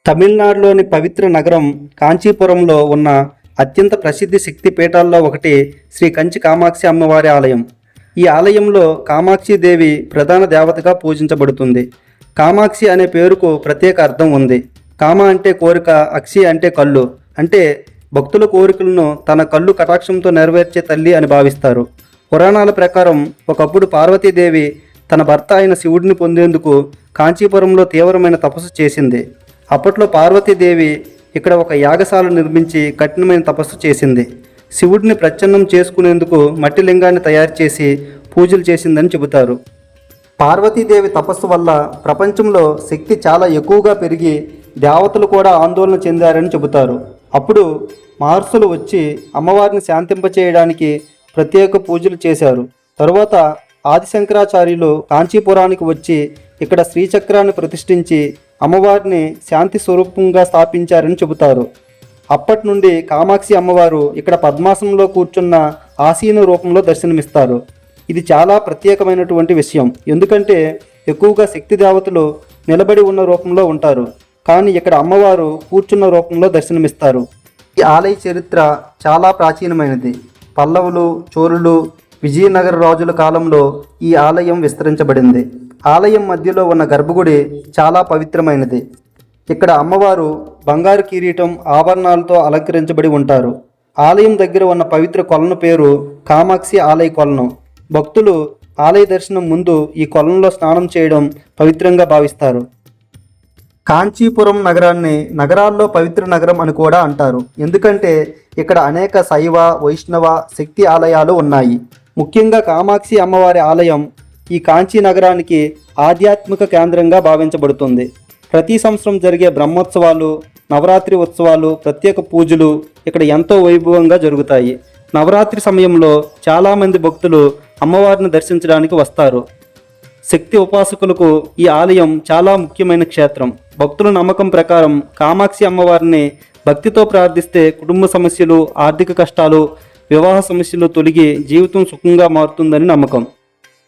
తమిళనాడులోని పవిత్ర నగరం కాంచీపురంలో ఉన్న అత్యంత ప్రసిద్ధ శక్తి పీఠాల్లో ఒకటి శ్రీ కంచి కామాక్షి అమ్మవారి ఆలయం. ఈ ఆలయంలో కామాక్షిదేవి ప్రధాన దేవతగా పూజించబడుతుంది. కామాక్షి అనే పేరుకు ప్రత్యేక అర్థం ఉంది. కామ అంటే కోరిక, అక్షి అంటే కళ్ళు, అంటే భక్తుల కోరికలను తన కళ్ళు కటాక్షంతో నెరవేర్చే తల్లి అని భావిస్తారు. పురాణాల ప్రకారం ఒకప్పుడు పార్వతీదేవి తన భర్త అయిన శివుడిని పొందేందుకు కాంచీపురంలో తీవ్రమైన తపస్సు చేసింది. అప్పట్లో పార్వతీదేవి ఇక్కడ ఒక యాగశాల నిర్మించి కఠినమైన తపస్సు చేసింది. శివుడిని ప్రచ్ఛన్నం చేసుకునేందుకు మట్టి లింగాన్ని తయారు చేసి పూజలు చేసిందని చెబుతారు. పార్వతీదేవి తపస్సు వల్ల ప్రపంచంలో శక్తి చాలా ఎక్కువగా పెరిగి దేవతలు కూడా ఆందోళన చెందారని చెబుతారు. అప్పుడు మహర్షులు వచ్చి అమ్మవారిని శాంతింపచేయడానికి ప్రత్యేక పూజలు చేశారు. తరువాత ఆదిశంకరాచార్యులు కాంచీపురానికి వచ్చి ఇక్కడ శ్రీచక్రాన్ని ప్రతిష్ఠించి అమ్మవారిని శాంతి స్వరూపంగా స్థాపించారని చెబుతారు. అప్పటి నుండి కామాక్షి అమ్మవారు ఇక్కడ పద్మాసనంలో కూర్చున్న ఆసీన రూపంలో దర్శనమిస్తారు. ఇది చాలా ప్రత్యేకమైనటువంటి విషయం. ఎందుకంటే ఎక్కువగా శక్తి దేవతలు నిలబడి ఉన్న రూపంలో ఉంటారు, కానీ ఇక్కడ అమ్మవారు కూర్చున్న రూపంలో దర్శనమిస్తారు. ఈ ఆలయ చరిత్ర చాలా ప్రాచీనమైనది. పల్లవులు, చోళులు, విజయనగర రాజుల కాలంలో ఈ ఆలయం విస్తరించబడింది. ఆలయం మధ్యలో ఉన్న గర్భగుడి చాలా పవిత్రమైనది. ఇక్కడ అమ్మవారు బంగారు కిరీటం, ఆభరణాలతో అలంకరించబడి ఉంటారు. ఆలయం దగ్గర ఉన్న పవిత్ర కొలను పేరు కామాక్షి ఆలయ కొలను. భక్తులు ఆలయ దర్శనం ముందు ఈ కొలంలో స్నానం చేయడం పవిత్రంగా భావిస్తారు. కాంచీపురం నగరాన్ని నగరాల్లో పవిత్ర నగరం అని కూడా అంటారు. ఎందుకంటే ఇక్కడ అనేక శైవ, వైష్ణవ, శక్తి ఆలయాలు ఉన్నాయి. ముఖ్యంగా కామాక్షి అమ్మవారి ఆలయం ఈ కాంచీ నగరానికి ఆధ్యాత్మిక కేంద్రంగా భావించబడుతుంది. ప్రతి సంవత్సరం జరిగే బ్రహ్మోత్సవాలు, నవరాత్రి ఉత్సవాలు, ప్రత్యేక పూజలు ఇక్కడ ఎంతో వైభవంగా జరుగుతాయి. నవరాత్రి సమయంలో చాలామంది భక్తులు అమ్మవారిని దర్శించడానికి వస్తారు. శక్తి ఉపాసకులకు ఈ ఆలయం చాలా ముఖ్యమైన క్షేత్రం. భక్తుల నమ్మకం ప్రకారం కామాక్షి అమ్మవారిని భక్తితో ప్రార్థిస్తే కుటుంబ సమస్యలు, ఆర్థిక కష్టాలు, వివాహ సమస్యలు తొలగి జీవితం సుఖంగా మారుతుందని నమ్మకం.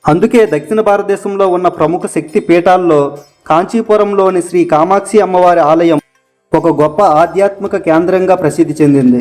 అందుకే దక్షిణ భారతదేశంలో ఉన్న ప్రముఖ శక్తి పీఠాల్లో కాంచీపురంలోని శ్రీ కామాక్షి అమ్మవారి ఆలయం ఒక గొప్ప ఆధ్యాత్మిక కేంద్రంగా ప్రసిద్ధి చెందింది.